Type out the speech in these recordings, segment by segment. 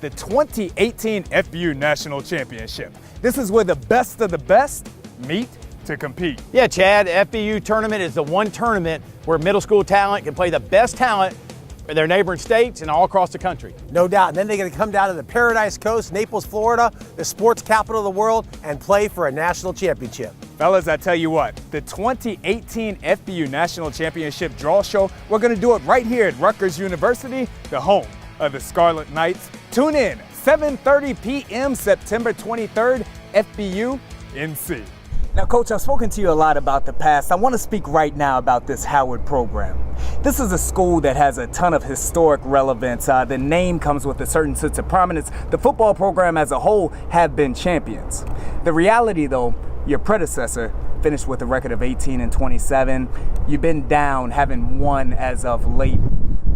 the 2018 FBU National Championship. This is where the best of the best meet to compete. Yeah, Chad, the FBU tournament is the one tournament where middle school talent can play the best talent in their neighboring states and all across the country. No doubt. And then they're going to come down to the Paradise Coast, Naples, Florida, the sports capital of the world, and play for a national championship. Fellas, I tell you what, the 2018 FBU National Championship Draw Show, we're going to do it right here at Rutgers University, the home of the Scarlet Knights. Tune in, 7:30 p.m. September 23rd, FBU NC. Now, Coach, I've spoken to you a lot about the past. I want to speak right now about this Howard program. This is a school that has a ton of historic relevance. The name comes with a certain sense of prominence. The football program as a whole have been champions. The reality, though, your predecessor finished with a record of 18-27. You've been down, haven't won as of late.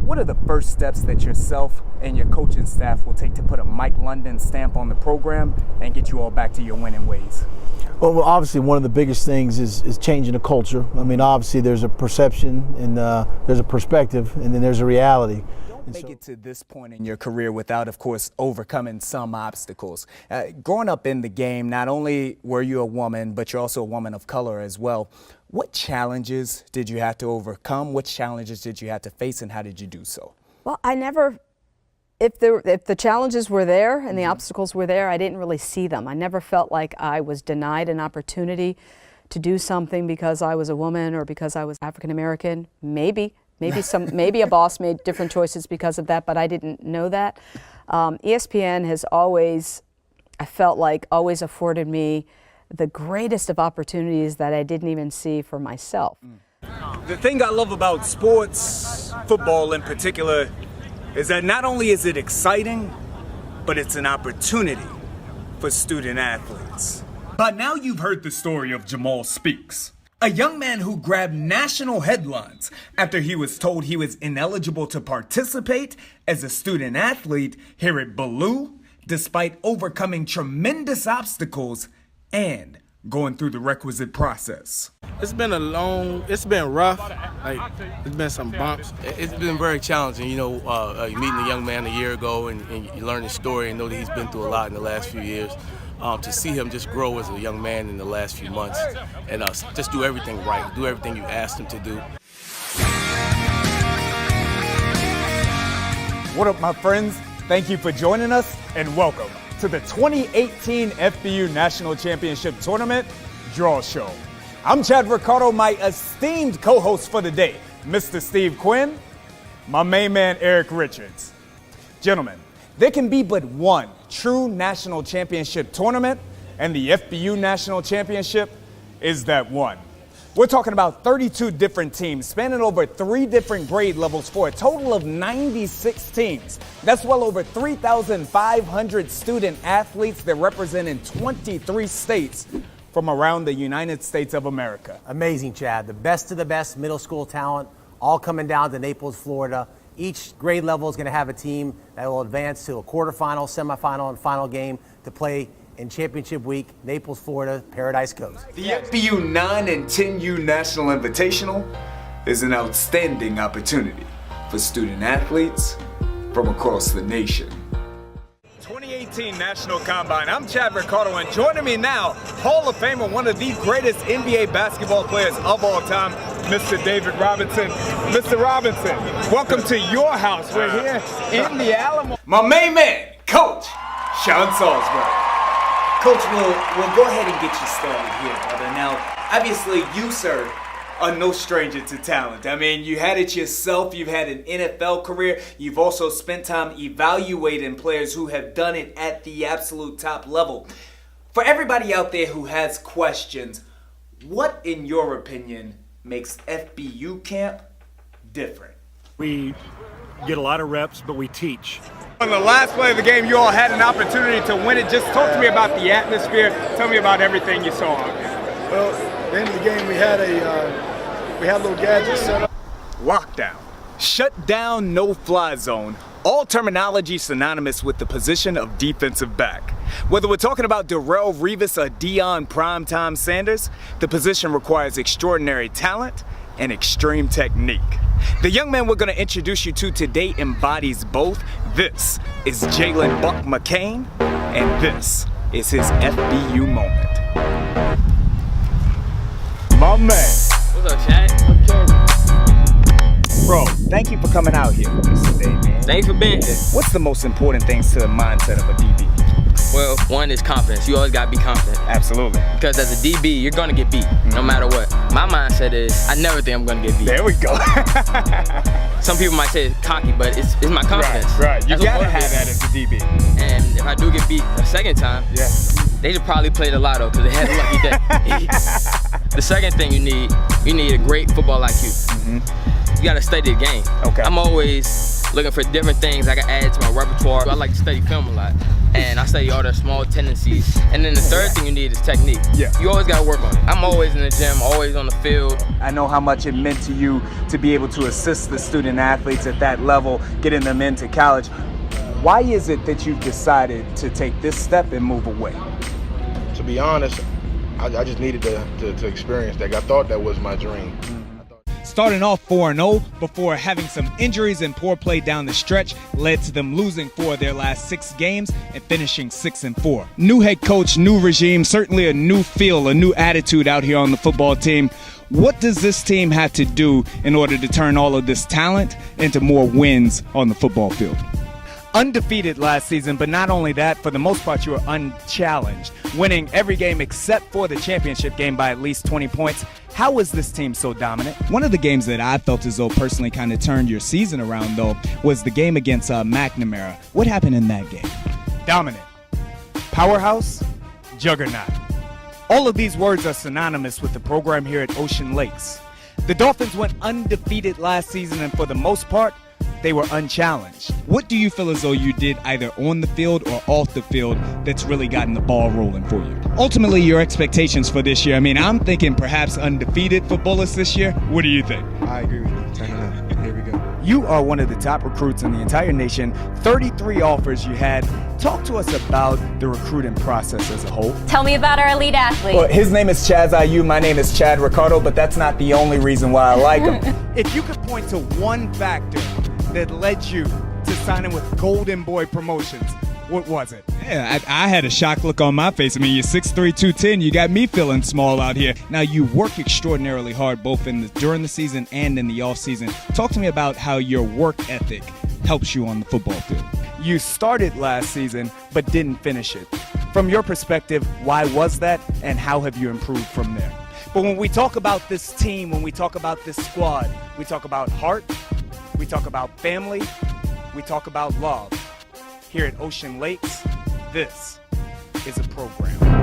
What are the first steps that yourself and your coaching staff will take to put a Mike London stamp on the program and get you all back to your winning ways? Well, obviously one of the biggest things is changing the culture. I mean, obviously there's a perception and there's a perspective and then there's a reality. Don't make it to this point in your career without, of course, overcoming some obstacles. Growing up in the game, not only were you a woman, but you're also a woman of color as well. What challenges did you have to overcome? What challenges did you have to face, and how did you do so? Well, I never, if the challenges were there and the obstacles were there, I didn't really see them. I never felt like I was denied an opportunity to do something because I was a woman or because I was African American. Maybe a boss made different choices because of that, but I didn't know that. ESPN has always, I felt like, always afforded me the greatest of opportunities that I didn't even see for myself. The thing I love about sports, football in particular, is that not only is it exciting, but it's an opportunity for student athletes. By now you've heard the story of Jamal Speaks, a young man who grabbed national headlines after he was told he was ineligible to participate as a student athlete here at Ballou, despite overcoming tremendous obstacles and going through the requisite process. It's been rough, like there's been some bumps. It's been very challenging, you know, meeting a young man a year ago and you learn his story and know that he's been through a lot in the last few years. To see him just grow as a young man in the last few months and just do everything right, do everything you asked him to do. What up, my friends? Thank you for joining us and welcome to the 2018 FBU National Championship Tournament Draw Show. I'm Chad Ricardo, my esteemed co-host for the day, Mr. Steve Quinn, my main man, Eric Richards. Gentlemen, there can be but one true national championship tournament, and the FBU National Championship is that one. We're talking about 32 different teams spanning over 3 different grade levels for a total of 96 teams. That's well over 3,500 student athletes that represent in 23 states from around the United States of America. Amazing, Chad. The best of the best middle school talent, all coming down to Naples, Florida. Each grade level is going to have a team that will advance to a quarterfinal, semifinal, and final game to play in championship week, Naples, Florida, Paradise Coast. The FBU 9 and 10U National Invitational is an outstanding opportunity for student athletes from across the nation. 2018 National Combine. I'm Chad Ricardo, and joining me now, Hall of Famer, one of the greatest NBA basketball players of all time, Mr. David Robinson. Mr. Robinson, welcome to your house. We're here in the Alamo. My main man, Coach Sean Salisbury. Coach, we'll go ahead and get you started here, brother. Now, obviously, you, sir, are no stranger to talent. I mean, you had it yourself. You've had an NFL career. You've also spent time evaluating players who have done it at the absolute top level. For everybody out there who has questions, what, in your opinion, makes FBU camp different? We get a lot of reps, but we teach. On the last play of the game, you all had an opportunity to win it. Just talk to me about the atmosphere. Tell me about everything you saw out there. Well, at the end of the game, we had little gadgets set up. Lockdown, shut down, no-fly zone. All terminology synonymous with the position of defensive back. Whether we're talking about Darrelle Revis or Deion Primetime Sanders, the position requires extraordinary talent and extreme technique. The young man we're going to introduce you to today embodies both. This is Jalen Buck McCain, and this is his FBU moment. My man. What's up, Chad? Bro, thank you for coming out here with us today, man. Thanks for being here. What's the most important things to the mindset of a DB? Well, one is confidence. You always gotta be confident. Absolutely. Because as a DB, you're gonna get beat, no matter what. My mindset is, I never think I'm gonna get beat. There we go. Some people might say it's cocky, but it's my confidence. Right. You That's gotta what have motivates that me. as a DB. And if I do get beat a second time, they should probably play the lotto because they had a lucky day. The second thing you need a great football IQ. You gotta study the game. Okay. I'm always looking for different things I can add to my repertoire. I like to study film a lot. And I study all the small tendencies. And then the third thing you need is technique. Yeah. You always gotta work on it. I'm always in the gym, always on the field. I know how much it meant to you to be able to assist the student athletes at that level, getting them into college. Why is it that you've decided to take this step and move away? To be honest, I just needed to experience that. I thought that was my dream. Starting off 4-0 before having some injuries and poor play down the stretch led to them losing 4 of their last 6 games and finishing 6-4. New head coach, new regime, certainly a new feel, a new attitude out here on the football team. What does this team have to do in order to turn all of this talent into more wins on the football field? Undefeated last season, but not only that, for the most part you were unchallenged, winning every game except for the championship game by at least 20 points. How was this team so dominant? One of the games that I felt as though personally kind of turned your season around, though, was the game against McNamara. What happened in that game? Dominant, powerhouse, juggernaut. All of these words are synonymous with the program here at Ocean Lakes. The Dolphins went undefeated last season, and for the most part, they were unchallenged. What do you feel as though you did either on the field or off the field that's really gotten the ball rolling for you? Ultimately, your expectations for this year, I mean, I'm thinking perhaps undefeated for Bullis this year. What do you think? I agree with you. 10-0. Here we go. You are one of the top recruits in the entire nation. 33 offers you had. Talk to us about the recruiting process as a whole. Tell me about our elite athlete. Well, his name is Chaz IU, my name is Chad Ricardo, but that's not the only reason why I like him. If you could point to one factor that led you to signing with Golden Boy Promotions, what was it? Yeah, I had a shocked look on my face. I mean, you're 6'3", 210. You got me feeling small out here. Now, you work extraordinarily hard both during the season and in the off season. Talk to me about how your work ethic helps you on the football field. You started last season, but didn't finish it. From your perspective, why was that, and how have you improved from there? But when we talk about this team, when we talk about this squad, we talk about heart, we talk about family, we talk about love. Here at Ocean Lakes, this is a program.